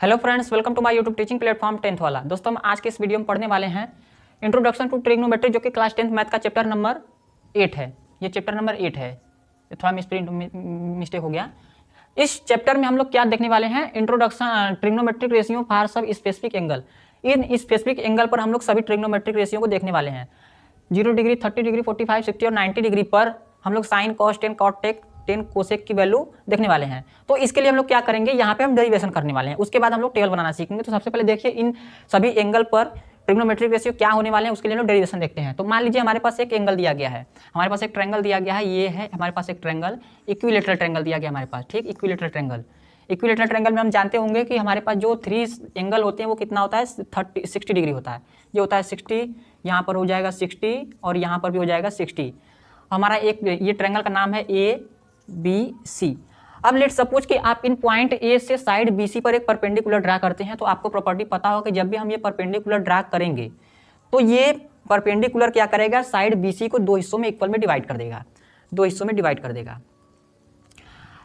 Hello friends, welcome to my YouTube teaching platform 10th वाला। दोस्तों हम आज के इस वीडियो में पढ़ने वाले हैं इंट्रोडक्शन टू ट्रिग्नोमेट्री, जो कि क्लास 10th मैथ का चैप्टर नंबर 8 है। ये चैप्टर नंबर 8 है, थोड़ा मिस्टेक हो गया। इस चैप्टर में हम लोग क्या देखने वाले हैं, इंट्रोडक्शन ट्रिग्नोमेट्रिक रेशियो फॉर सब specific angle. In specific angle पर हम लोग सभी ट्रिग्नोमेट्रिक रेशियो को देखने वाले हैं। 0 डिग्री, 30 डिग्री, 45, 60 और 90 डिग्री पर हम लोग साइन, कॉस, टेन, कॉट, टेक, टेन, कोसेक की वैल्यू देखने वाले हैं। तो इसके लिए हम लोग क्या करेंगे, यहाँ पे हम डेरिवेशन करने वाले हैं। उसके बाद हम लोग टेबल बनाना सीखेंगे। तो सबसे पहले देखिए इन सभी एंगल पर ट्रिग्नोमेट्रिक रेशियो क्या होने वाले हैं, उसके लिए हम लोग डेरिवेशन देखते हैं। तो मान लीजिए हमारे पास एक एंगल दिया गया है, हमारे पास एक ट्रायंगल दिया गया है, ये है हमारे पास एक ट्रायंगल, इक्विलेटरल ट्रायंगल दिया गया हमारे पास, ठीक। इक्विलेटरल ट्रायंगल, इक्विलेटरल ट्रायंगल में हम जानते होंगे कि हमारे पास जो 3 एंगल होते हैं वो कितना होता है, 60 डिग्री होता है। ये होता है 60, यहाँ पर हो जाएगा 60 और यहाँ पर भी हो जाएगा 60। हमारा एक ये ट्रायंगल का नाम है ABC। अब लेट सपोज कि आप इन पॉइंट A से साइड BC पर एक परपेंडिकुलर ड्रा करते हैं। तो आपको प्रॉपर्टी पता होगा कि जब भी हम ये परपेंडिकुलर ड्रा करेंगे तो ये परपेंडिकुलर क्या करेगा, साइड BC को 2 हिस्सों में इक्वल में डिवाइड कर देगा, 2 हिस्सों में डिवाइड कर देगा।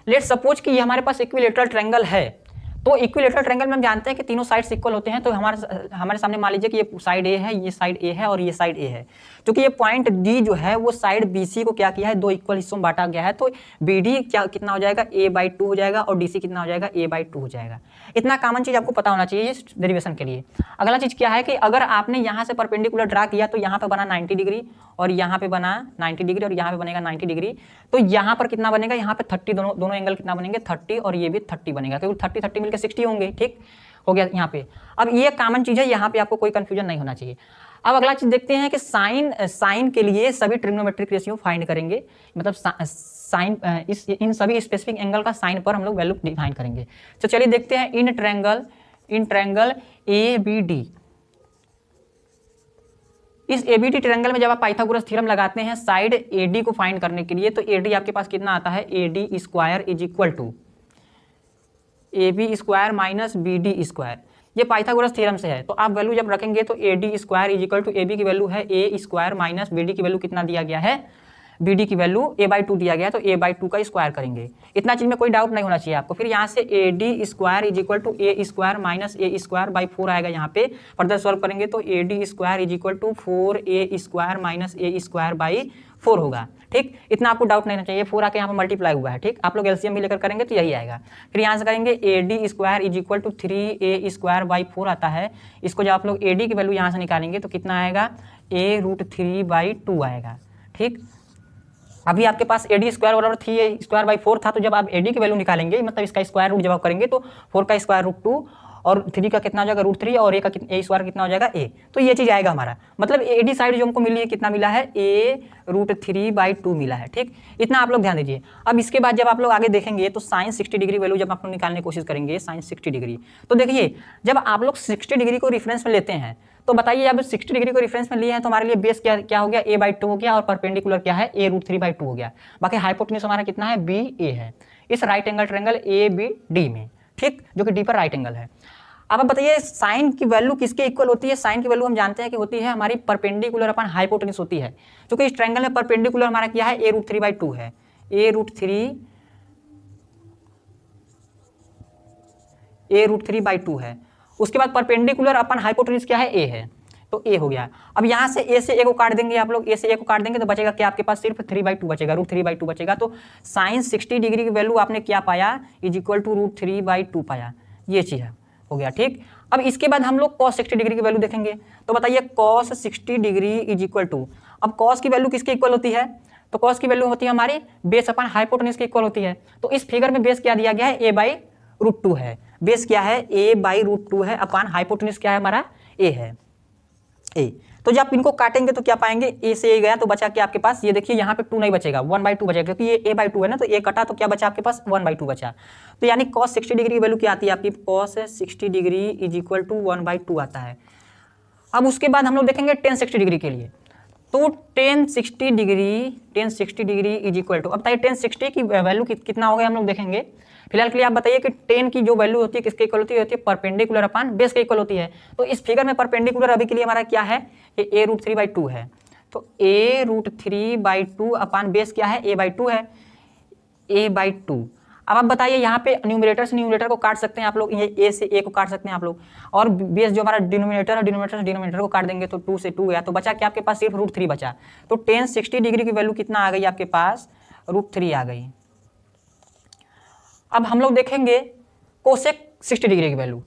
लेट सपोज कि ये हमारे पास इक्विलेटरल ट्रायंगल है। तो इक्विलेटरल ट्रायंगल में हम जानते हैं कि तीनों साइड्स इक्वल होते हैं। तो हमारे सामने मान लीजिए कि ये साइड A है, ये साइड A है और ये साइड A है। क्योंकि ये पॉइंट D जो है वो साइड BC को क्या किया है, 2 इक्वल हिस्सों में बांटा गया है। तो BD क्या कितना हो जाएगा, A/2 हो जाएगा और DC कितना हो जाएगा, A/2 हो जाएगा। इतना कॉमन चीज आपको पता होना चाहिए इस डेरिवेशन के लिए। अगला चीज क्या है कि अगर आपने यहाँ से परपेंडिकुलर ड्रा किया तो यहाँ पे बना 90 डिग्री और यहाँ पे बना 90 डिग्री और यहाँ पे बनेगा 90 डिग्री। तो यहाँ पर कितना बनेगा, यहाँ पे 30, दोनों एंगल कितना बनेंगे, 30 और ये भी 30 बनेगा, क्योंकि 30 मिलकर 60 होंगे, ठीक हो गया यहाँ पे। अब ये कॉमन चीज है, यहाँ पे आपको कोई कंफ्यूजन नहीं होना चाहिए। अब अगला चीज देखते हैं कि साइन के लिए सभी ट्रिग्नोमेट्रिक रेशियो फाइंड करेंगे, मतलब साइन इन सभी स्पेसिफिक एंगल का साइन पर हम लोग वैल्यू डिफाइन करेंगे। तो चलिए देखते हैं इन ट्रायंगल ABD। इस ABD ट्रायंगल में जब आप पाइथागोरस थ्योरम लगाते हैं साइड AD को फाइंड करने के लिए, तो AD आपके पास कितना आता है, AD square is equal to AB square minus BD square. ये पाइथागोरस थ्योरम से है। तो आप वैल्यू जब रखेंगे तो AD square is equal to AB की वैल्यू है A स्क्वायर माइनस BD की वैल्यू कितना दिया गया है, BD की वैल्यू A/2 दिया गया है, तो A/2 का स्क्वायर करेंगे। इतना चीज में कोई डाउट नहीं होना चाहिए आपको। फिर यहाँ से AD square is equal to A square minus A square by 4 आएगा। यहाँ पे फर्दर सॉल्व करेंगे तो AD square is equal to 4A square minus A square by 4 होगा, ठीक। इतना आपको डाउट नहीं होना चाहिए। 4 आके यहाँ पर मल्टीप्लाई हुआ है, ठीक। आप लोग एलसीएम भी लेकर करेंगे तो यही आएगा। फिर यहाँ से करेंगे AD square is equal to 3A square by 4 आता है। इसको जब आप लोग AD की वैल्यू यहाँ से निकालेंगे तो कितना आएगा, A√3/2 आएगा, ठीक। अभी आपके पास AD स्क्वायर बराबर 3A स्क्वायर बाई 4 था। तो जब आप AD की वैल्यू निकालेंगे, मतलब इसका स्क्वायर रूट जब आप करेंगे तो 4 का स्क्वायर रूट 2 और 3 का कितना हो जाएगा, √3 और A स्क्वायर कितना हो जाएगा, A। तो ये चीज आएगा हमारा, मतलब AD साइड जो हमको मिली है कितना मिला है, A√3/2 मिला है, ठीक। इतना आप लोग ध्यान दीजिए। अब इसके बाद जब आप लोग आगे देखेंगे तो साइन 60 डिग्री वैल्यू जब आप लोग निकालने की कोशिश करेंगे, साइन 60 डिग्री, तो देखिए जब आप लोग 60 डिग्री को रेफरेंस में लेते हैं तो बताइए, जब 60 डिग्री को रेफरेंस में लिए हैं तो हमारे लिए बेस क्या हो गया, A/2 हो गया और परपेंडिकुलर क्या है, A√3/2 हो गया। बाकी हाइपोटेन्यूज हमारा कितना है, BA है, इस राइट एंगल ट्रायंगल ABD में, ठीक, जो कि D पर राइट एंगल है। अब आप बताइए साइन की वैल्यू किसके इक्वल होती है। साइन की वैल्यू हम जानते हैं कि होती है हमारी परपेंडिकुलर अपन हाइपोटेन्यूज होती है, क्योंकि इस ट्रायंगल में परपेंडिकुलर हमारा क्या है, A√3/2 है, A√3/2 है। उसके बाद परपेंडिकुलर अपन हाइपोटेन्यूज क्या है, A है, तो A हो गया। अब यहाँ से A से A को काट देंगे, आप लोग A से A को काट देंगे तो बचेगा क्या, आपके पास सिर्फ 3/2 बचेगा, √3/2 बचेगा। तो साइन 60 डिग्री की वैल्यू आपने क्या पाया, इज इक्वल टू √3/2 पाया। ये चीज है, हो गया, ठीक। अब इसके बाद हम लोग cos 60 डिग्री की वैल्यू देखेंगे। तो बताइए cos 60 degree is equal to, अब cos की वैल्यू किसके इक्वल होती है, तो cos की वैल्यू होती है हमारी बेस अपन हाइपोटेन्यूज के इक्वल होती है। तो इस फिगर में बेस क्या दिया गया है, A/√2 है। बेस क्या है, A/√2 है, अपन हाइपोटेन्यूज क्या है हमारा, A है, A। तो जब आप इनको काटेंगे तो क्या पाएंगे, A से A गया तो बचा क्या आपके पास, ये देखिए यहाँ पे 2 नहीं बचेगा, 1/2 बचेगा, क्योंकि ये A/2 है ना, तो A कटा तो क्या बचा आपके पास, 1/2 बचा। तो यानी cos 60 डिग्री की वैल्यू क्या आती है आपकी, cos 60 degree is equal to 1/2 आता है। अब उसके बाद हम लोग देखेंगे tan 60 डिग्री के लिए। तो tan 60 degree is equal to, अब बताइए tan 60 की वैल्यू कितना हो गया, हम लोग देखेंगे। फिलहाल के लिए आप बताइए कि tan की जो वैल्यू होती है किसके इक्वल होती है, परपेंडिकुलर अपन बेस के इक्वल होती है। तो इस फिगर में परपेंडिकुलर अभी के लिए हमारा क्या है, ये A√3/2 है। तो A√3/2 अपन बेस क्या है, A/2 है, A/2। अब आप बताइए यहाँ पे न्यूमरेटर से न्यूमरेटर को काट सकते हैं आप लोग, ये ए से ए को काट सकते हैं आप लोग, और बेस जो हमारा डिनोमिनेटर है डिनोमिनेटर से डिनोमिनेटर को काट देंगे तो 2 से 2 गया, तो बचा क्या आपके पास सिर्फ √3 बचा। तो टेन 60 डिग्री की वैल्यू कितना आ गई आपके पास, √3 आ गई। अब हम लोग देखेंगे कोसेक 60 डिग्री की वैल्यू।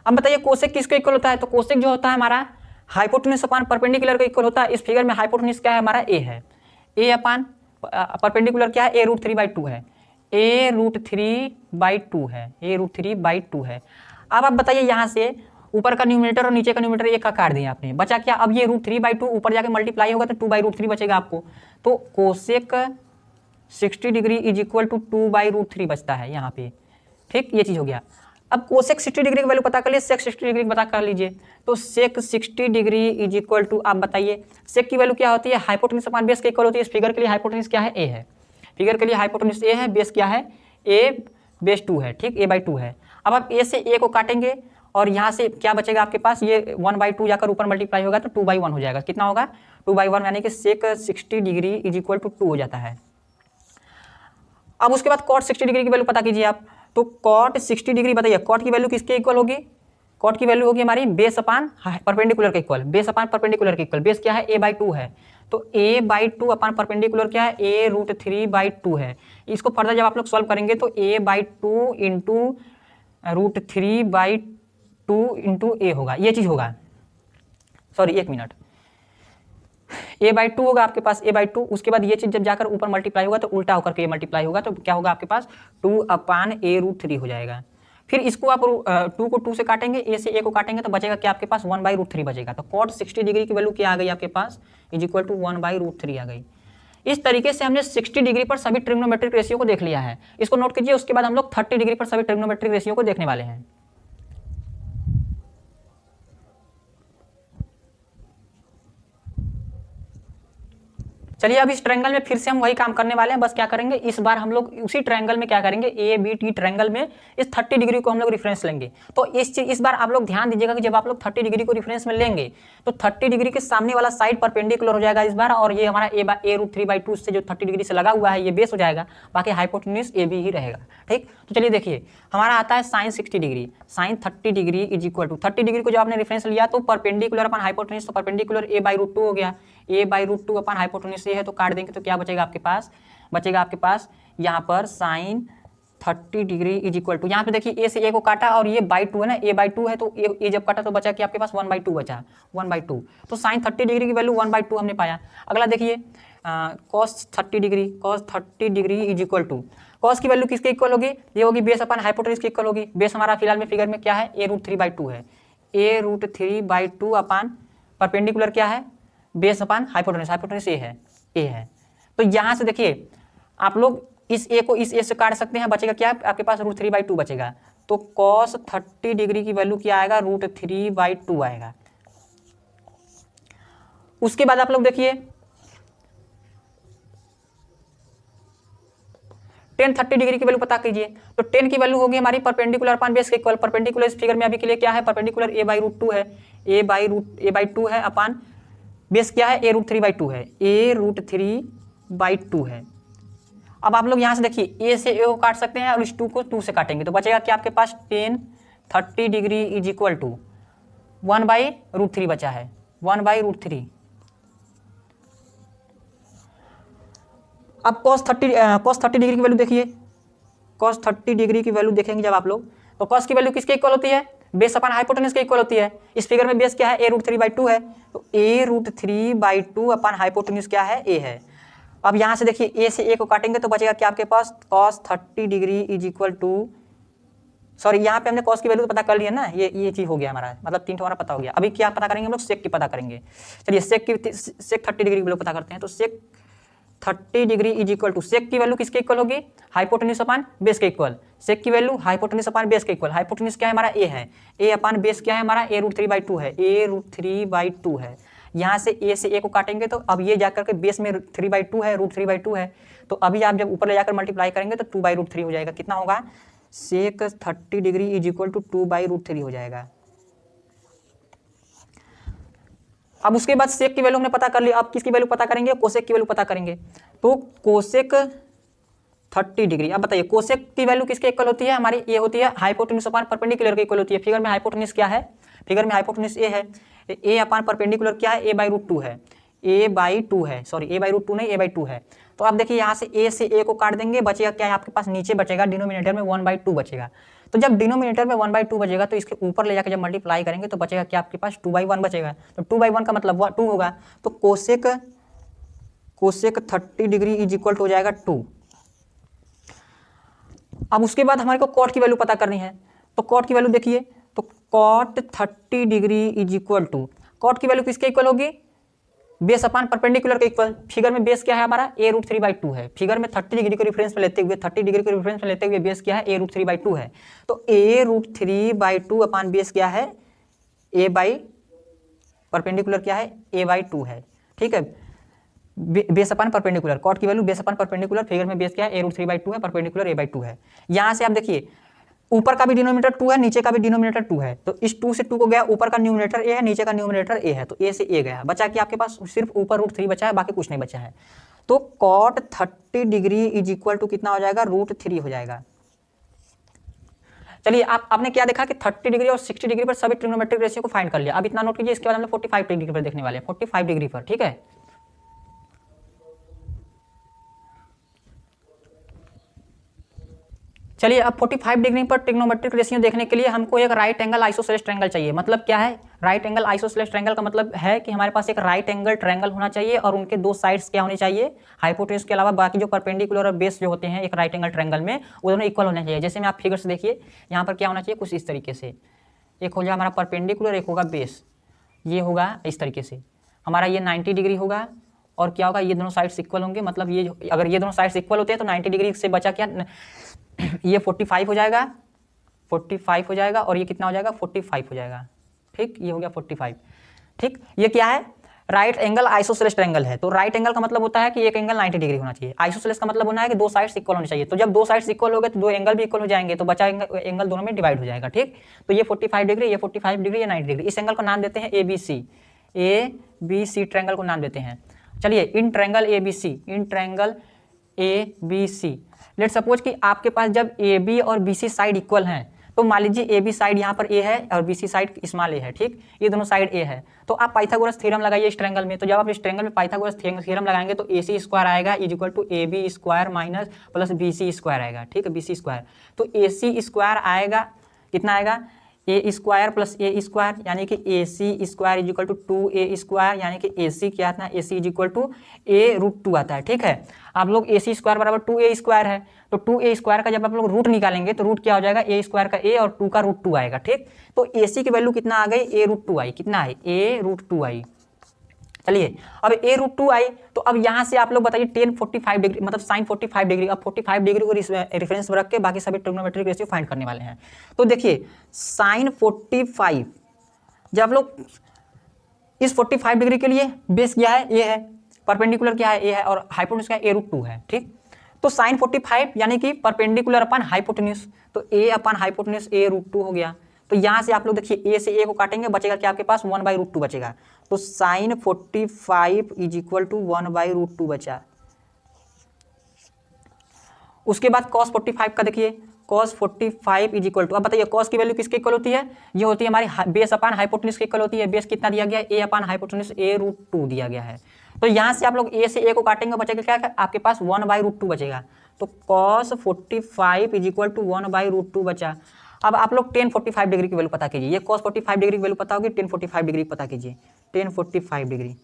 अब बताइए कोसेक किसके इक्वल होता है, तो कोसेक जो होता है हमारा हाइपोटेन्यूज अपान परपेंडिकुलर का इक्वल होता है। इस फिगर में हाइपोटेन्यूज क्या है हमारा ए है, ए अपान परपेंडिकुलर क्या है, ए √3/2 है, ए √3/2 है, ए √3/2 है। अब आप बताइए यहाँ से ऊपर का न्यूमरेटर और नीचे का न्यूमरेटर एक का काट दिया आपने, बचा क्या, अब ये √3/2 ऊपर जाके मल्टीप्लाई होगा तो 2/√3 बचेगा आपको। तो cosec 60 degree is equal to 2/√3 बचता है यहाँ पे, ठीक, ये चीज़ हो गया। अब कोसेक 60 डिग्री की वैल्यू पता कर लिए, सेक 60 डिग्री पता कर लीजिए। तो सेक 60 डिग्री इज इक्वल टू, आप बताइए सेक की वैल्यू क्या होती है, हाइपोटेन्यूज अपान बेस के इक्वल होती है। इस फिगर के लिए हाइपोटेन्यूज क्या है, ए है, फिगर के लिए हाइपोटेन्यूज ए है, बेस क्या है, ए बेस 2 है, ठीक, a/2 है। अब आप ए से ए को काटेंगे और यहाँ से क्या बचेगा आपके पास, ये 1/2 जाकर ऊपर मल्टीप्लाई होगा तो 2/1 हो जाएगा। कितना होगा, 2/1, यानी कि सेक 60 डिग्री इज इक्वल टू 2 हो जाता है। अब उसके बाद कॉट 60 डिग्री की वैल्यू पता कीजिए आप। तो कॉट 60 डिग्री बताइए, कॉट की वैल्यू किसके इक्वल होगी, कॉट की वैल्यू होगी हमारी बेस अपान परपेंडिकुलर के इक्वल, बेस अपान परपेंडिकुलर के इक्वल। बेस क्या है, a/2 है, तो a/2 अपान परपेंडिकुलर क्या है, a √3/2 है। इसको फर्दर जब आप लोग सॉल्व करेंगे तो a/2 इंटू √3/2 इंटू a होगा, ये चीज़ होगा, सॉरी 1 मिनट, a/2 होगा आपके पास, a/2। उसके बाद ये चीज़ जब जाकर ऊपर मल्टीप्लाई होगा तो उल्टा होकर के ये मल्टीप्लाई होगा, तो क्या होगा आपके पास 2/a√3 हो जाएगा। फिर इसको आप 2 को 2 से काटेंगे, a से a को काटेंगे तो बचेगा क्या आपके पास 1/√3 बचेगा। तो कॉट 60 डिग्री की वैल्यू क्या आ गई आपके पास, इज इक्वल टू 1/√3 आ गई। इस तरीके से हमने 60 डिग्री पर सभी ट्रिग्नोमेट्रिक रेशियो को देख लिया है, इसको नोट कीजिए। उसके बाद हम लोग 30 डिग्री पर सभी ट्रिग्नोमेट्रिक रेशियो को देखने वाले हैं। चलिए अब इस ट्रायंगल में फिर से हम वही काम करने वाले हैं, बस क्या करेंगे इस बार हम लोग उसी ट्रायंगल में क्या करेंगे, ABT ट्रायंगल में इस 30 डिग्री को हम लोग रेफरेंस लेंगे। तो इस बार आप लोग ध्यान दीजिएगा कि जब आप लोग 30 डिग्री को रेफरेंस में लेंगे तो 30 डिग्री के सामने वाला साइड परपेंडिकुलर हो जाएगा इस बार, और ये हमारा a √3/2 से जो 30 डिग्री से लगा हुआ है ये बेस हो जाएगा, बाकी हाइपोटेन्यूज AB ही रहेगा, ठीक। तो चलिए देखिए हमारा आता है sine 60 degree, sine 30 degree is equal to 30 degree को जब आपने रेफरेंस लिया तो परपेंडिकुलर अपन हाइपोटेन्यूज, तो परपेंडिकुलर a/√2 हो गया, a/√2 अपन हाइपोटेन्यूज है तो काट देंगे तो क्या बचेगा आपके पास, बचेगा आपके पास यहाँ पर sine 30 degree is equal to, यहाँ पे देखिए a से a को काटा और ये /2 है ना, a/2 है तो a जब काटा तो बचा कि आपके पास 1/2 बचा, 1/2। तो साइन 30 डिग्री की वैल्यू 1/2 हमने पाया। अगला देखिए cos 30 degree, cos 30 degree is equal to, cos की वैल्यू किसके इक्वल होगी, ये होगी बेस अपन हाइपोटेन्यूज की इक्वल होगी। बेस हमारा फिलहाल में फिगर में क्या है, a √3/2 है, a √3/2 अपान परपेंडिकुलर क्या है, base upon hypotenuse, hypotenuse A है। तो यहाँ से देखिए आप लोग इस a को इस a से काट सकते हैं, बचेगा क्या आपके पास √3/2 बचेगा। तो cos 30 डिग्री की वैल्यू क्या आएगा, √3/2 आएगा। उसके बाद आप लोग देखिए टेन 30 डिग्री की वैल्यू पता कीजिए। तो 10 की वैल्यू होगी हमारी परपेंडिकुलर अपान बेस के इक्वल, परपेंडिकुलर इस फिगर में अभी के लिए क्या है, परपेंडिकुलर a/√2 है, a/2 है अपान बेस क्या है, a √3/2 है, a √3/2 है। अब आप लोग यहाँ से देखिए a से a को काट सकते हैं और इस 2 को 2 से काटेंगे तो बचेगा कि आपके पास tan 30 degree is equal to 1/√3 बचा है, 1/√3। अब cos 30 डिग्री की वैल्यू देखिए, cos 30 डिग्री की वैल्यू देखेंगे जब आप लोग तो cos की वैल्यू किसके इक्वल होती है, बेस अपन हाइपोटेन्यूज के इक्वल होती है। इस फिगर में बेस क्या है, a √3/2 है, तो a √3/2 अपन हाइपोटेन्यूज क्या है, a है। अब यहाँ से देखिए a से a को काटेंगे तो बचेगा क्या आपके पास cos 30 degree is equal to, sorry यहाँ पे हमने cos की वैल्यू तो पता कर लिया ना, ये चीज हो गया हमारा, मतलब 3 हमारा पता हो गया। अभी क्या पता करेंगे हम लोग, सेक की पता करेंगे। चलिए सेक 30 डिग्री की वैल्यू पता करते हैं। तो सेक 30 डिग्री इज इक्वल टू, सेक की वैल्यू किसके इक्वल होगी, हाइपोटेन्यूज अपान बेस के इक्वल। सेक की वैल्यू हाइपोटेन्यूज अपान बेस के इक्वल, हाइपोटेन्यूज क्या है हमारा a है, a अपान बेस क्या है हमारा a √3/2 है, a √3/2 है। यहाँ से a से a को काटेंगे तो अब ये जाकर के बेस में 3/2 है, √3/2 है, तो अभी आप जब ऊपर ले जाकर मल्टीप्लाई करेंगे तो 2/√3 हो जाएगा। कितना होगा, सेक 30 डिग्री इज इक्वल टू 2/√3 हो जाएगा। अब उसके बाद सेक की वैल्यू हमने पता कर ली, अब किसकी वैल्यू पता करेंगे, कोसेक की वैल्यू पता करेंगे। तो कोसेक 30 डिग्री, अब बताइए कोसेक की वैल्यू किसके इक्वल होती है, हमारी ये होती है हाइपोटेन्यूज अपान परपेंडिकुलर के इक्वल होती है। फिगर में हाइपोटेन्यूज क्या है, फिगर में हाइपोटेन्यूज ए है, ए अपान परपेंडिकुलर क्या है, a/√2 है, a/2 है, सॉरी a/√2 नहीं a/2 है। तो आप देखिए यहाँ से a से a को काट देंगे, बचेगा क्या है आपके पास, नीचे बचेगा डिनोमिनेटर में 1/2 बचेगा। तो जब डिनोमिनेटर में 1/2 बचेगा तो इसके ऊपर ले जाकर जब मल्टीप्लाई करेंगे तो बचेगा क्या आपके पास 2/1 बचेगा। तो 2/1 का मतलब 2 होगा। तो cosec 30 degree is equal to हो जाएगा 2। अब उसके बाद हमारे को कॉट की वैल्यू पता करनी है। तो कॉट की वैल्यू देखिए, तो cot 30 degree is equal to, cot की वैल्यू किसके इक्वल होगी, बेस अपान परपेंडिकुलर के इक्वल। फिगर में बेस क्या है हमारा, a√3/2 है। फिगर में 30 डिग्री को रेफरेंस में लेते हुए, 30 डिग्री को रेफरेंस में लेते हुए बेस क्या है, a√3/2 है। तो a√3/2 अपान बेस क्या है, परपेंडिकुलर क्या है, a/2 है। ठीक है, बेस अपान परपेंडिकुलर, कॉट की value base upon perpendicular, figure में बेस क्या है, a√3/2 है, परपेंडिकुलर a/2 है। यहाँ से आप देखिए ऊपर का भी डिनोमिनेटर 2 है, नीचे का भी डिनोमिनेटर 2 है। तो इस 2 से 2 को गया, ऊपर का न्यूमिनेटर a है, नीचे का न्यूमिनेटर a है। तो a से a गया, बचा कि आपके पास सिर्फ ऊपर √3 बचा है, बाकी कुछ नहीं बचा है। तो cot 30 degree is equal to कितना हो जाएगा, √3 हो जाएगा। चलिए आपने क्या देखा कि 30 डिग्री और 60 डिग्री पर सभी ट्रिग्नोमेट्रिक रेशियो को फाइंड कर लिया। अब इतना नोट कीजिए, इसके बाद हम लोग 45 डिग्री पर देखने वाले हैं, 45 डिग्री पर। ठीक है, चलिए अब 45 डिग्री पर ट्रिग्नोमेट्रिक रेशियो देखने के लिए हमको एक राइट एंगल आइसोसेलेस ट्रायंगल चाहिए। मतलब क्या है राइट एंगल आइसोसेलेस ट्रायंगल का मतलब है कि हमारे पास एक राइट एंगल ट्रायंगल होना चाहिए और उनके दो साइड्स क्या होनी चाहिए, हाइपोटेन्यूज के अलावा बाकी जो परपेंडिकुलर और बेस जो होते हैं एक राइट एंगल ट्रायंगल में, वो दोनों इक्वल होने चाहिए। जैसे में आप फिगर से देखिए, यहाँ पर क्या होना चाहिए, कुछ इस तरीके से, एक हो जाए हमारा परपेंडिकुलर, एक होगा बेस, ये होगा इस तरीके से, हमारा ये 90 डिग्री होगा और क्या होगा, ये दोनों साइड्स इक्वल होंगे। मतलब ये अगर ये दोनों साइड्स इक्वल होते हैं तो 90 डिग्री से बचा क्या, ये 45 हो जाएगा, 45 हो जाएगा और ये कितना हो जाएगा, 45 हो जाएगा। ठीक, ये हो गया 45। ठीक, ये क्या है, राइट एंगल आइसोसेलेस ट्रायंगल है। तो राइट एंगल का मतलब होता है कि एक एंगल 90 डिग्री होना चाहिए, आइसोसेलेस का मतलब होना है कि दो साइड्स इक्वल होनी चाहिए। तो जब दो साइड्स इक्वल हो गए तो दो एंगल भी इक्वल हो जाएंगे, तो बचा एंगल दोनों में डिवाइड हो जाएगा। ठीक, तो ये 45 डिग्री, ये 45 डिग्री, ये 90 डिग्री। इस एंगल को नाम देते हैं ABC, ABC ट्रायंगल को नाम देते हैं। चलिए in triangle ABC, in triangle ABC, let suppose कि आपके पास जब AB और BC साइड इक्वल हैं, तो मान लीजिए AB साइड यहाँ पर A है और BC साइड स्मॉल a है। ठीक, ये दोनों साइड A है। तो आप पाइथागोरस थ्योरम लगाइए इस ट्रायंगल में। तो जब आप इस ट्रायंगल में पाइथागोरस थ्योरम लगाएंगे तो AC स्क्वायर आएगा is equal to AB square minus plus BC square आएगा। ठीक है, BC स्क्वायर, तो AC स्क्वायर आएगा, कितना आएगा, A square plus A square, यानी कि AC square is equal to 2A square, यानी कि AC क्या आता है, AC is equal to A√2 आता है। ठीक है, आप लोग AC स्क्वायर बराबर 2A स्क्वायर है, तो 2A स्क्वायर का जब आप लोग रूट निकालेंगे तो रूट क्या हो जाएगा, A स्क्वायर का A और 2 का √2 आएगा। ठीक, तो AC की वैल्यू कितना आ गई, A√2 आई, कितना आई, A√2 आई। चलिए अब A√2 आई, तो अब यहाँ से आप लोग बताइए tan 45 डिग्री मतलब sin 45 डिग्री। अब 45 डिग्री को रेफरेंस में रख के बाकी सभी ट्रिग्नोमेट्रिक रेशियो फाइंड करने वाले हैं। तो देखिए sin 45, जब लोग इस 45 डिग्री के लिए बेस क्या है, A है, परपेंडिकुलर क्या है, A है, और हाइपोटेन्यूज क्या है, A√2 है। ठीक, तो sin 45 यानी कि परपेंडिकुलर अपन हाइपोटेन्यूज, तो A अपन हाइपोटेन्यूज A√2 हो गया। तो यहाँ से आप लोग देखिए A से A को काटेंगे, बचेगा क्या आपके पास, 1/√2 बचेगा। तो sin 45 इज इक्वल टू 1/√2 बचा। उसके बाद cos 45 का देखिए, cos 45 इज इक्वल टू, अब बताइए cos की वैल्यू किसके इक्वल होती है, ये होती है हमारी बेस अपान हाइपोटेन्यूज के इक्वल होती है। बेस कितना दिया गया है, A अपान हाइपोटेन्यूज A√2 दिया गया है। तो यहाँ से आप लोग A से A को काटेंगे, बचेगा क्या आपके पास, 1/√2 बचेगा। तो cos 45 इज इक्वल टू 1/√2 बचा। अब आप लोग tan 45 डिग्री की वैल्यू पता कीजिए, ये cos 45 डिग्री की वैल्यू पता होगी, tan 45 डिग्री पता कीजिए, tan 45 डिग्री।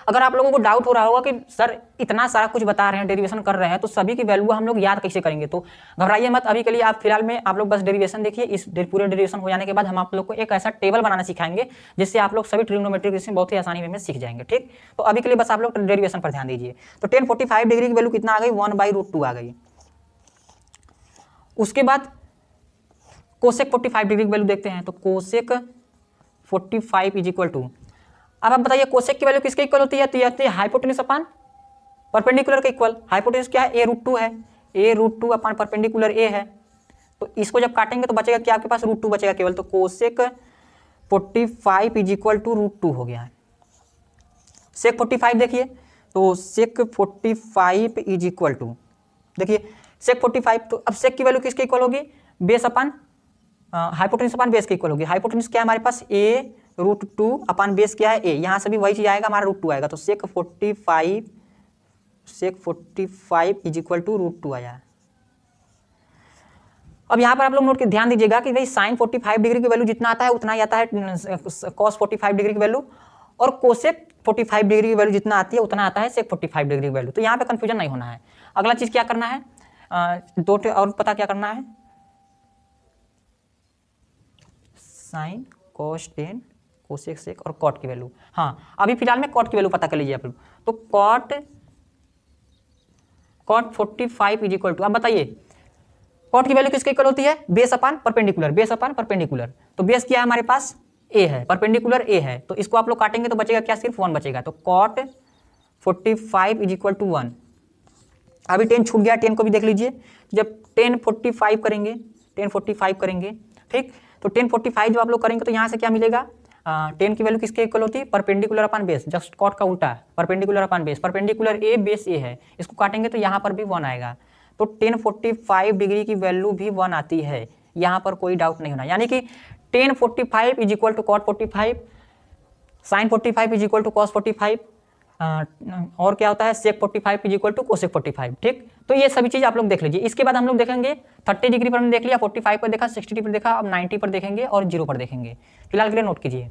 अगर आप लोगों को डाउट हो रहा होगा कि सर इतना सारा कुछ बता रहे हैं, डेरिवेशन कर रहे हैं, तो सभी की वैल्यू हम लोग याद कैसे करेंगे, तो घबराइए मत। अभी के लिए आप फिलहाल में आप लोग बस डेरिवेशन देखिए। इस पूरे डेरिवेशन हो जाने के बाद हम आप लोग को एक ऐसा टेबल बनाना सिखाएंगे जिससे आप लोग सभी ट्रिग्नोमेट्रिक रेशियो बहुत ही आसानी में सीख जाएंगे। ठीक, तो अभी के लिए बस आप लोग डेरिवेशन पर ध्यान दीजिए। तो tan 45 डिग्री की वैल्यू कितना आ गई, 1/√2 आ गई। उसके बाद कोसेक 45 डिग्री की वैल्यू देखते हैं। तो कोसेक 45 इज इक्वल टू, अब आप बताइए कोसेक की वैल्यू किसके इक्वल होती है, तो ये होती है हाइपोटेन्यूज अपान परपेंडिकुलर के इक्वल। हाइपोटेन्यूज क्या है, A√2 है, A√2 अपान परपेंडिकुलर A है। तो इसको जब काटेंगे तो बचेगा क्या आपके पास, √2 बचेगा केवल। तो कोसेक 45 इज इक्वल टू √2 हो गया है। सेक 45 देखिए, तो सेक 45 इज इक्वल टू, देखिए सेक 45, तो अब सेक की वैल्यू किसके इक्वल होगी, base upon hypotenuse upon base के इक्वल होगी। हाइपोटेन्यूज क्या है हमारे पास, a √2 अपन बेस क्या है a, यहाँ से भी वही चीज आएगा, हमारा √2 आएगा, तो सेक 45 इज इक्वल टू √2 आया। अब यहाँ पर आप लोग नोट के ध्यान दीजिएगा कि भाई साइन 45 डिग्री की वैल्यू जितना आता है उतना ही आता है कॉस 45 डिग्री की वैल्यू, और कोसेक 45 डिग्री की वैल्यू जितना आती है उतना आता है सेक 45 डिग्री की वैल्यू। तो यहाँ पे कंफ्यूजन नहीं होना है। अगला चीज क्या करना है, दो और पता क्या करना है, sine cos tan cosec sec और कॉट की वैल्यू। हाँ अभी फिलहाल में कॉट की वैल्यू पता कर लीजिए आप लोग। तो कॉट 45 इज इक्वल टू, अब बताइए कॉट की वैल्यू किसके इक्वल होती है, बेस अपन परपेंडिकुलर, बेस अपन परपेंडिकुलर। तो बेस क्या है हमारे पास, a है, परपेंडिकुलर a है, तो इसको आप लोग काटेंगे तो बचेगा क्या, सिर्फ 1 बचेगा। तो कॉट 45 इज इक्वल टू 1। अभी 10 छूट गया, 10 को भी देख लीजिए। जब 10 45 करेंगे, 10 45 करेंगे, ठीक, तो 10 45 जब आप लोग करेंगे तो यहाँ से क्या मिलेगा, 10 की वैल्यू किसके इक्वल होती है, perpendicular upon base, just cot का उल्टा, perpendicular upon base, perpendicular a base a है, इसको काटेंगे तो यहाँ पर भी 1 आएगा। तो 10 45 डिग्री की वैल्यू भी 1 आती है, यहाँ पर कोई डाउट नहीं होना। यानी कि 10 45 is equal to cot 45, sine 45 is equal to cos 45, और क्या होता है sec 45 is equal to cosec 45, ठीक। तो ये सभी चीज आप लोग देख लीजिए। इसके बाद हम लोग देखेंगे 30 डिग्री पर हमने देख लिया, 45 पर देखा, 60 पर देखा, अब 90 पर देखेंगे और 0 पर देखेंगे। फिलहाल के लिए नोट कीजिए।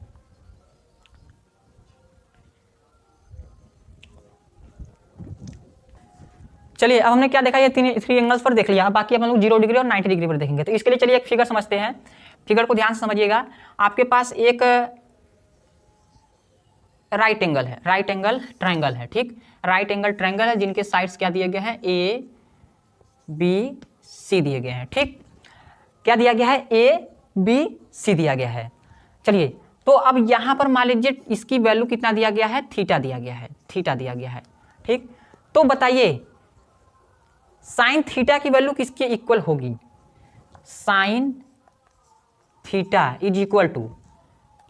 चलिए अब हमने क्या देखा, ये थ्री एंगल्स पर देख लिया, अब बाकी हम लोग 0 डिग्री और 90 डिग्री पर देखेंगे। तो इसके लिए चलिए एक फिगर समझते हैं। फिगर को ध्यान से समझिएगा। आपके पास एक राइट एंगल है, राइट एंगल ट्रायंगल है, ठीक, राइट एंगल ट्रायंगल है जिनके साइड्स क्या दिए गए हैं, ए बी सी दिए गए हैं, ठीक। क्या दिया गया है, ए बी सी दिया गया है। चलिए तो अब यहां पर मान लीजिए इसकी वैल्यू कितना दिया गया है, थीटा दिया गया है, थीटा दिया गया है, ठीक। तो बताइए साइन थीटा की वैल्यू किसके इक्वल होगी, sine theta is equal to,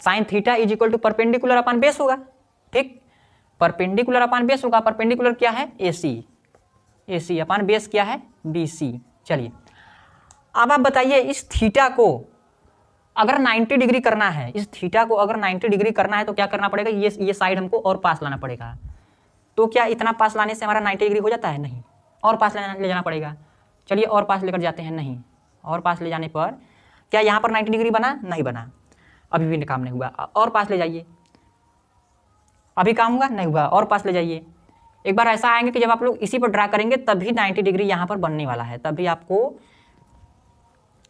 sine theta is equal to perpendicular upon base होगा, ठीक, परपेंडिकुलर अपन बेस होगा। परपेंडिकुलर क्या है, AC, AC अपन बेस क्या है, BC। चलिए अब आप बताइए इस थीटा को अगर 90 डिग्री करना है, इस थीटा को अगर 90 डिग्री करना है तो क्या करना पड़ेगा, ये साइड हमको और पास लाना पड़ेगा। तो क्या इतना पास लाने से हमारा 90 डिग्री हो जाता है, नहीं, और पास ले जाना पड़ेगा। चलिए और पास लेकर जाते हैं, नहीं, और पास ले जाने पर क्या यहाँ पर 90 डिग्री बना, नहीं बना, अभी भी काम नहीं हुआ, और पास ले जाइए, अभी काम हुआ, नहीं हुआ, और पास ले जाइए। एक बार ऐसा आएंगे कि जब आप लोग इसी पर ड्रा करेंगे तभी 90 डिग्री यहाँ पर बनने वाला है, तभी आपको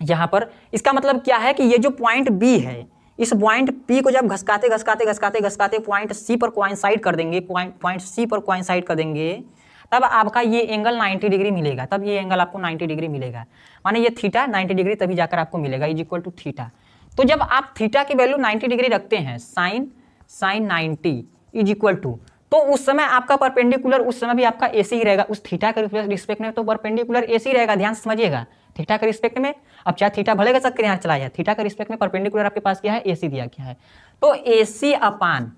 यहाँ पर, इसका मतलब क्या है कि ये जो पॉइंट बी है, इस पॉइंट पी को जब घसकाते घसकाते घसकाते घसकाते पॉइंट सी पर कोइंसाइड कर देंगे, पॉइंट सी पर कोइंसाइड कर देंगे, तब आपका ये एंगल 90 डिग्री मिलेगा, तब ये एंगल आपको 90 डिग्री मिलेगा, माने ये थीटा 90 डिग्री तभी जाकर आपको मिलेगा, इज इक्वल टू थीटा। तो जब आप थीटा की वैल्यू 90 डिग्री रखते हैं, साइन 90 इज इक्वल टू, तो उस समय आपका परपेंडिकुलर उस समय भी आपका AC ही रहेगा, उस थीटा के रिस्पेक्ट में तो परपेंडिकुलर AC रहेगा, ध्यान से समझिएगा, थीटा के रिस्पेक्ट में। अब चाहे थीटा भले का चक्कर यहाँ चला जाए, थीटा के रिस्पेक्ट में परपेंडिकुलर आपके पास क्या है, AC दिया गया है। तो AC अपान,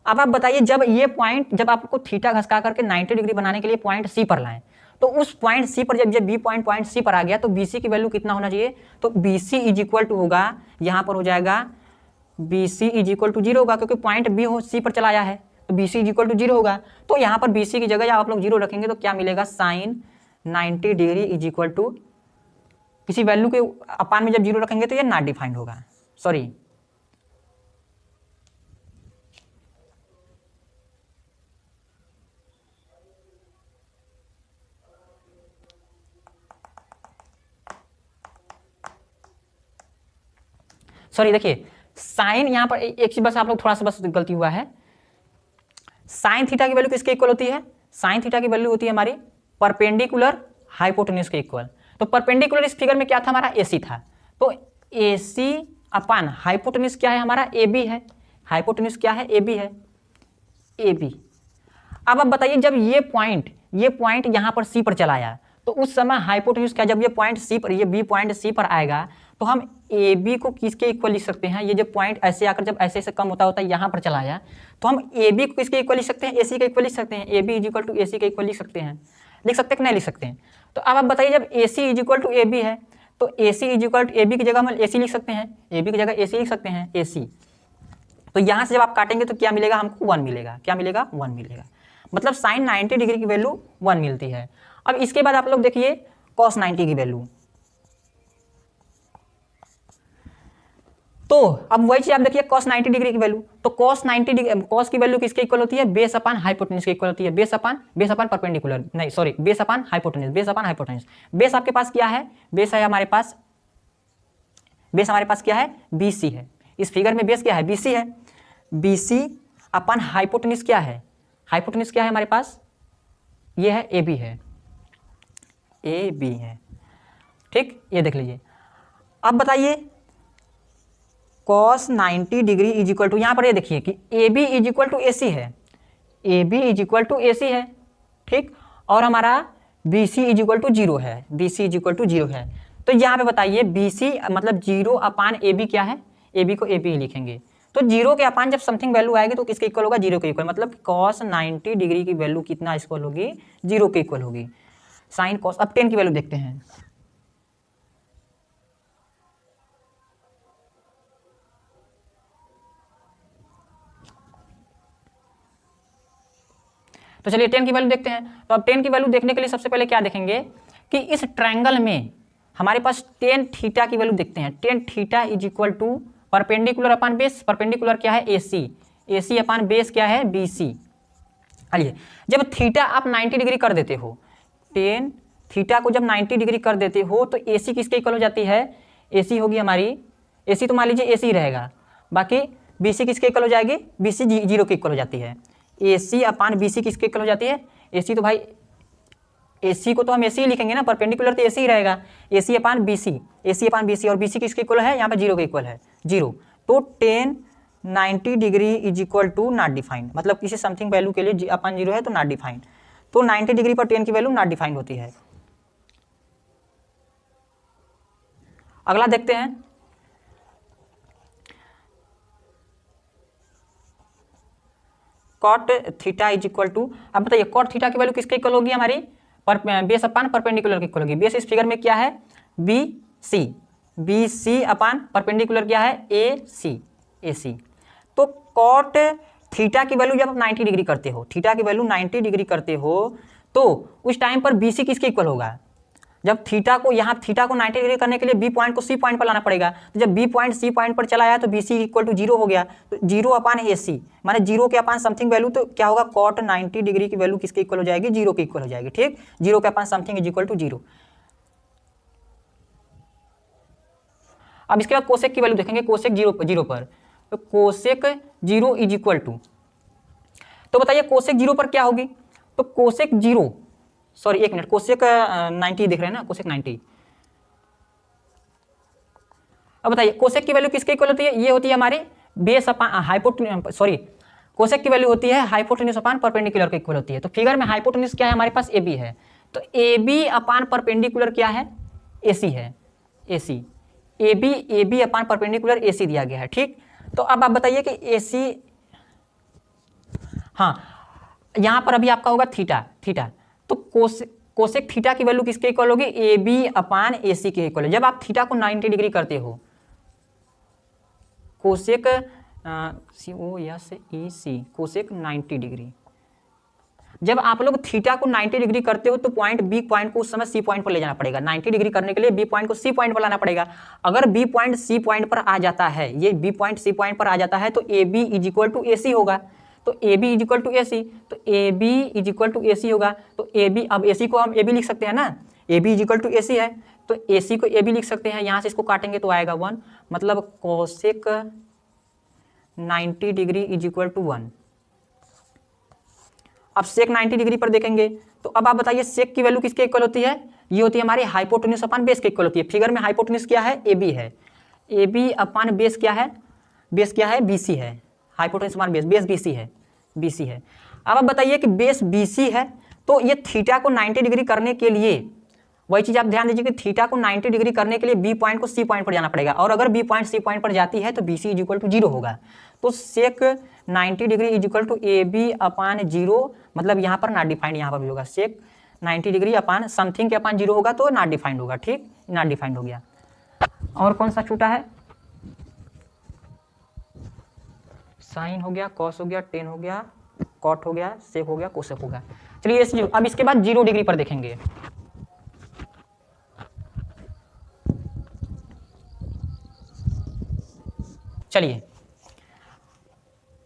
अब आप बताइए जब ये पॉइंट, जब आपको थीटा घसका करके 90 डिग्री बनाने के लिए पॉइंट सी पर लाएं, तो उस पॉइंट सी पर जब बी पॉइंट सी पर आ गया तो BC की वैल्यू कितना होना चाहिए, तो BC इज इक्वल टू होगा, यहाँ पर हो जाएगा BC इज इक्वल टू 0 होगा, क्योंकि पॉइंट बी हो सी पर चला आया है, तो BC इज इक्वल टू 0 होगा। तो यहाँ पर BC की जगह जब आप लोग 0 रखेंगे तो क्या मिलेगा, sine 90 degree is equal to, किसी वैल्यू के अपान में जब 0 रखेंगे तो ये नॉट डिफाइंड होगा, सॉरी, देखिए साइन, यहाँ पर एक चीज बस आप लोग थोड़ा सा बस गलती हुआ है, साइन थीटा की वैल्यू किसके इक्वल होती है, साइन थीटा की वैल्यू होती है हमारी परपेंडिकुलर हाइपोटेन्यूज के इक्वल। तो परपेंडिकुलर इस फिगर में क्या था, हमारा AC था, तो AC अपान हाइपोटेन्यूज क्या है हमारा, AB है, हाइपोटेन्यूज क्या है, AB है, AB। अब आप बताइए जब ये पॉइंट यहाँ पर C पर चला आया तो उस समय हाइपोटेन्यूज क्या, जब ये पॉइंट सी पर, ये बी पॉइंट सी पर आएगा तो हम ए बी को किसके इक्वल लिख सकते हैं, ये जो पॉइंट ऐसे आकर जब ऐसे ऐसे कम होता होता है यहाँ पर चला आया तो हम ए बी को किसके इक्वल लिख सकते हैं, ए सी के इक्वल लिख सकते हैं, A B is equal to A C के इक्वल लिख सकते हैं कि नहीं लिख सकते हैं। तो अब आप बताइए जब A C is equal to A B है तो A C is equal to A B की जगह हम ए सी लिख सकते हैं, ए बी की जगह ए सी लिख सकते हैं, ए सी। तो यहाँ से जब आप काटेंगे तो क्या मिलेगा हमको, 1 मिलेगा। क्या मिलेगा, 1 मिलेगा। मतलब साइन 90 डिग्री की वैल्यू 1 मिलती है। अब इसके बाद आप लोग देखिए कॉस 90 की वैल्यू। तो अब वही चीज आप देखिए कॉस 90 डिग्री की वैल्यू, तो कॉस 90 डिग्री, कॉस की वैल्यू किसके इक्वल होती है, बेस अपान हाइपोटेन्यूज के इक्वल होती है, बेस अपान परपेंडिकुलर, नहीं सॉरी, बेस अपान hypotenuse, base upon hypotenuse. Base आपके पास क्या है, बेस है हमारे पास, बेस हमारे पास क्या है, BC है। इस फिगर में बेस क्या है, BC है। BC अपान हाइपोटेन्यूज क्या है, हाइपोटेन्यूज क्या है हमारे पास, ये है AB है, AB है। ठीक, ये देख लीजिए। अब बताइए cos 90 degree is equal to, यहाँ पर ये देखिए कि AB is equal to AC है, AB is equal to AC है। ठीक, और हमारा BC इज इक्वल टू 0 है, BC इज इक्वल टू 0 है। तो यहाँ पे बताइए BC मतलब 0 अपान AB क्या है, AB को AB ही लिखेंगे। तो 0 के अपान जब समथिंग वैल्यू आएगी तो किसके इक्वल होगा, 0 के इक्वल। मतलब cos 90 डिग्री की वैल्यू कितना इक्वल होगी, 0 के इक्वल होगी। साइन cos, अब 10 की वैल्यू देखते हैं। तो चलिए 10 की वैल्यू देखते हैं। तो अब 10 की वैल्यू देखने के लिए सबसे पहले क्या देखेंगे कि इस ट्रायंगल में हमारे पास tan थीटा की वैल्यू देखते हैं। tan theta is equal to perpendicular upon base, perpendicular क्या है AC, AC अपान बेस क्या है BC। चलिए जब थीटा आप 90 डिग्री कर देते हो, tan थीटा को जब 90 डिग्री कर देते हो तो AC किसके इक्वल हो जाती है, AC होगी हमारी, AC तो मान लीजिए AC ही रहेगा, बाकी BC किसके इक्वल हो जाएगी, BC 0 के इक्वल हो जाती है। AC अपान BC किसके इक्वल हो जाती है, AC तो भाई AC को तो हम AC ही लिखेंगे ना, परपेंडिकुलर तो AC ही रहेगा, AC अपान BC, AC अपान BC, और BC किसके इक्वल है, यहाँ पे 0 के इक्वल है, 0। तो tan 90 degree is equal to not defined, मतलब किसी समथिंग वैल्यू के लिए अपान 0 है तो नॉट डिफाइंड। तो 90 डिग्री पर tan की वैल्यू नॉट डिफाइंड होती है। अगला देखते हैं, cot theta is equal to, अब बताइए कॉट थीटा की वैल्यू किसके इक्वल होगी हमारी, बेस अपान परपेंडिकुलर के इक्वल होगी। बेस इस फिगर में क्या है BC, BC अपान परपेंडिकुलर क्या है AC। तो कॉट थीटा की वैल्यू जब आप 90 डिग्री करते हो, थीटा की वैल्यू 90 डिग्री करते हो तो उस टाइम पर BC किसके इक्वल होगा, जब थीटा को, यहाँ थीटा को 90 डिग्री करने के लिए B पॉइंट को C पॉइंट पर लाना पड़ेगा। तो जब B पॉइंट C पॉइंट पर चला आया तो BC इक्वल टू 0 हो गया, तो 0 अपान AC माने 0 के अपान समथिंग वैल्यू, तो क्या होगा कॉट 90 डिग्री की वैल्यू किसके इक्वल हो जाएगी, 0 के इक्वल हो जाएगी। ठीक, 0 के अपान समथिंग इज इक्वल टू 0। अब इसके बाद कोसेक की वैल्यू देखेंगे, कोसेक 0 पर, तो कोसेक 0 इज इक्वल टू, तो बताइए कोसेक 0 पर क्या होगी, तो कोसेक 0, सॉरी एक मिनट, कोसेक 90 दिख रहे हैं ना, कोसेक 90। अब बताइए कोसेक की वैल्यू किसके इक्वल होती है, ये होती है हमारी बेस अपान हाइपोटेन्यूज, सॉरी कोसेक की वैल्यू होती है हाइपोटेन्यूज अपान परपेंडिकुलर के इक्वल होती है। तो फिगर में हाइपोटेन्यूज क्या है हमारे पास, AB है, तो AB अपान परपेंडिकुलर क्या है, AC है, AC, AB upon perpendicular AC दिया गया है। ठीक, तो अब आप बताइए कि AC, हाँ यहाँ पर अभी आपका होगा थीटा, तो कोसेक थीटा की वैल्यू किसके इक्वल होगी, AB अपान AC के इक्वल है। जब आप थीटा को 90 डिग्री करते हो, कोसेक COSEC, कोसेक 90 डिग्री, जब आप लोग थीटा को 90 डिग्री करते हो तो पॉइंट B पॉइंट को उस समय C पॉइंट पर ले जाना पड़ेगा। 90 डिग्री करने के लिए B पॉइंट को C पॉइंट पर लाना पड़ेगा। अगर B पॉइंट C पॉइंट पर आ जाता है, ये B पॉइंट C पॉइंट पर आ जाता है तो AB is equal to AC होगा। तो AB is equal to AC, तो AB is equal to AC होगा। तो AB, अब AC को हम AB लिख सकते हैं ना, AB is equal to AC है, तो AC को AB लिख सकते हैं। यहाँ से इसको काटेंगे तो आएगा 1, मतलब cosec 90 degree is equal to 1। अब सेक 90 डिग्री पर देखेंगे तो अब आप बताइए सेक की वैल्यू किसके इक्वल होती है, ये होती है हमारी हाइपोटेन्यूज अपान बेस के इक्वल होती है। फिगर में हाइपोटेन्यूज क्या है, AB है, AB अपान बेस क्या है, बेस क्या है BC है, हाइपोटेन्यूज अपान बेस BC है, BC है। अब आप बताइए कि बेस BC है तो ये थीटा को 90 डिग्री करने के लिए वही चीज़ आप ध्यान दीजिए कि थीटा को 90 डिग्री करने के लिए बी पॉइंट को सी पॉइंट पर जाना पड़ेगा, और अगर बी पॉइंट सी पॉइंट पर जाती है तो बी सी इजिक्वल टू 0 होगा। तो sec 90 degree is equal to A B upon 0, मतलब यहाँ पर नॉट डिफाइंड, यहाँ पर भी होगा सेक 90 डिग्री अपान समथिंग के अपान 0 होगा तो नॉट डिफाइंड होगा। ठीक, नॉट डिफाइंड हो गया। और कौन सा छूटा है? साइन हो गया, कॉस हो गया, टेन हो गया, कॉट हो गया, सेक हो गया, कोसेक हो गया। चलिए अब इसके बाद 0 डिग्री पर देखेंगे। चलिए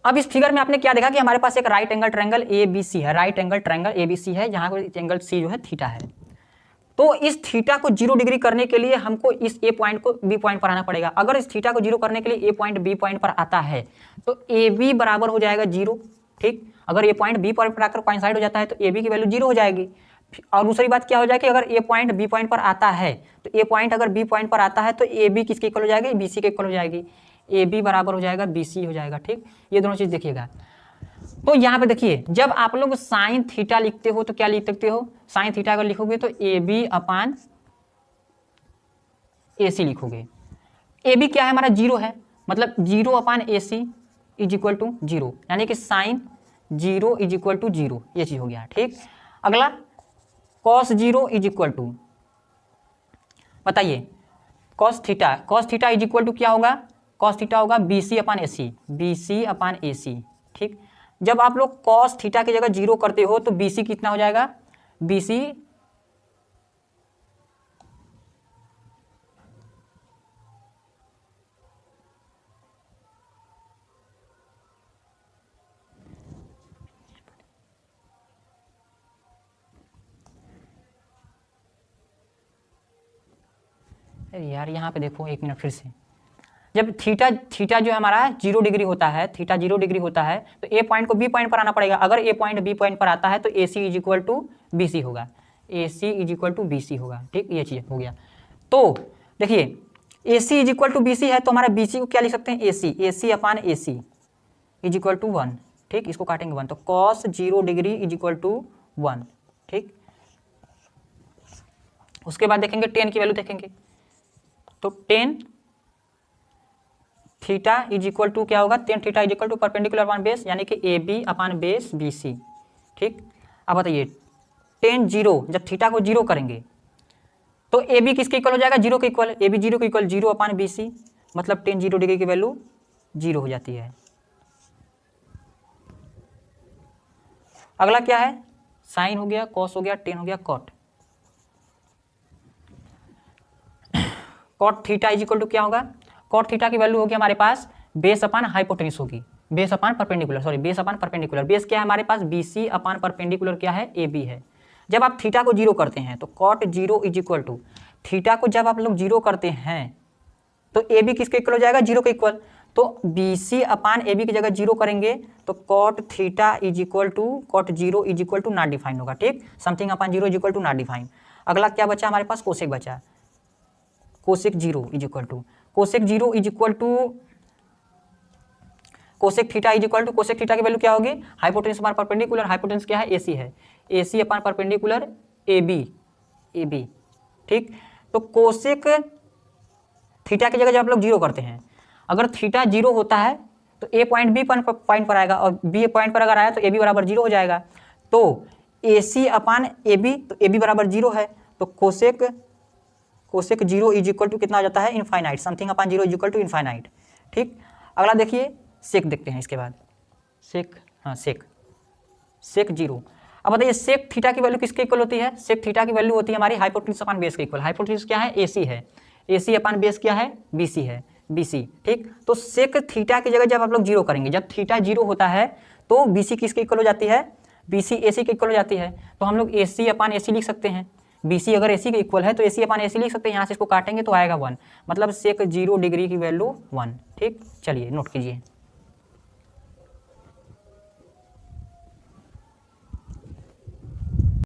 अब इस फिगर में आपने क्या देखा कि हमारे पास एक राइट एंगल ट्रायंगल ABC है, राइट एंगल ट्रायंगल ABC है, जहां पर एंगल C जो है थीटा है। तो इस थीटा को 0 डिग्री करने के लिए हमको इस A पॉइंट को B पॉइंट पर आना पड़ेगा। अगर इस थीटा को 0 करने के लिए A पॉइंट B पॉइंट पर आता है तो AB बराबर हो जाएगा 0। ठीक, अगर A पॉइंट B पॉइंट पर आकर कोइंसाइड हो जाता है तो AB की वैल्यू 0 हो जाएगी। और दूसरी बात क्या हो जाएगी, अगर A पॉइंट B पॉइंट पर आता है तो A पॉइंट अगर B पॉइंट पर आता है तो AB किसके इक्वल हो जाएगी? BC के इक्वल हो जाएगी। AB बराबर हो जाएगा BC हो जाएगा। ठीक, ये दोनों चीज देखिएगा। तो यहाँ पे देखिए, जब आप लोग साइन थीटा लिखते हो तो क्या लिख सकते हो? साइन थीटा अगर लिखोगे तो AB अपान AC लिखोगे। AB क्या है हमारा? 0 है, मतलब 0 अपान AC इज इक्वल टू 0, यानी कि साइन 0 इज इक्वल टू 0, ये चीज हो गया। ठीक, अगला कॉस 0 इज इक्वल टू, बताइए cos theta is equal to क्या होगा? कॉस थीटा होगा BC upon AC, BC upon AC। ठीक, जब आप लोग कॉस थीटा की जगह 0 करते हो तो BC कितना हो जाएगा? BC यार यहाँ पे देखो, एक मिनट फिर से। जब थीटा जो है हमारा 0 डिग्री होता है, थीटा 0 डिग्री होता है तो A पॉइंट को B पॉइंट पर आना पड़ेगा। अगर A पॉइंट B पॉइंट पर आता है तो AC is equal to BC होगा, AC is equal to BC होगा। ठीक, ये चीज हो गया। तो देखिए AC is equal to BC है तो हमारा BC को क्या लिख सकते हैं? AC upon AC is equal to 1। ठीक, इसको काटेंगे 1 तो cos 0 degree is equal to 1। ठीक, उसके बाद देखेंगे टेन की वैल्यू देखेंगे तो tan theta is equal to क्या होगा? Tan theta is equal to perpendicular upon base, यानी कि AB अपान बेस BC। ठीक, अब बताइए टेन 0, जब थीटा को 0 करेंगे तो AB किसके इक्वल हो जाएगा? 0 के इक्वल। AB 0 के इक्वल 0 अपान BC, मतलब टेन 0 डिग्री की वैल्यू 0 हो जाती है। अगला क्या है? साइन हो गया, कॉस हो गया, टेन हो गया, cot. Cot theta is equal to क्या होगा? कॉट थीटा की वैल्यू होगी हमारे पास बेस अपान हाइपोटेन्यूस होगी, base upon perpendicular, sorry base upon perpendicular. Base क्या है हमारे पास? BC अपान परपेंडिकुलर क्या है? AB है। जब आप थीटा को 0 करते हैं तो cot 0 is equal to theta को जब आप लोग 0 करते हैं तो AB किसके इक्वल हो जाएगा? 0 के इक्वल। तो BC अपान AB की जगह 0 करेंगे तो cot theta is equal to cot 0 is equal to not defined होगा। ठीक, something upon 0 is equal to not defined. अगला क्या बचा हमारे पास? कोसेक बचा, cosec 0 is equal to cosec 0 is equal to cosec theta is equal to cosec theta की value क्या होगी? हाइपोटेन्यूस अपान परपेंडिकुलर, हाइपोटेन्यूस क्या है? AC है, AC अपान परपेंडिकुलर AB। ठीक, तो कोसेक थीटा की जगह जब आप लोग 0 करते हैं, अगर थीटा 0 होता है तो A पॉइंट B पॉइंट पर आएगा, और B पॉइंट पर अगर आया तो AB बराबर 0 हो जाएगा। तो AC अपान AB, तो AB बराबर 0 है तो कोसेक 0 इज इक्वल टू कितना आ जाता है? Infinite, something upon 0 is equal to infinite. ठीक, अगला देखिए सेक देखते हैं इसके बाद। सेक, हाँ सेक 0। अब बताइए सेक थीटा की वैल्यू किसके इक्वल होती है? सेक थीटा की वैल्यू होती है हमारी हाइपोटेन्यूस अपान बेस के इक्वल। हाइपोटेन्यूस क्या है? AC है, AC अपान बेस क्या है? BC है, BC। ठीक, तो सेक थीटा की जगह जब आप लोग 0 करेंगे, जब थीटा 0 होता है तो BC किसके इक्वल हो जाती है? BC AC के इक्वल हो जाती है। तो हम लोग AC अपान AC लिख सकते हैं। BC अगर AC के इक्वल है तो AC अपान AC लिख सकते हैं। यहाँ से इसको काटेंगे तो आएगा 1, मतलब सेक 0 डिग्री की वैल्यू 1। ठीक, चलिए नोट कीजिए।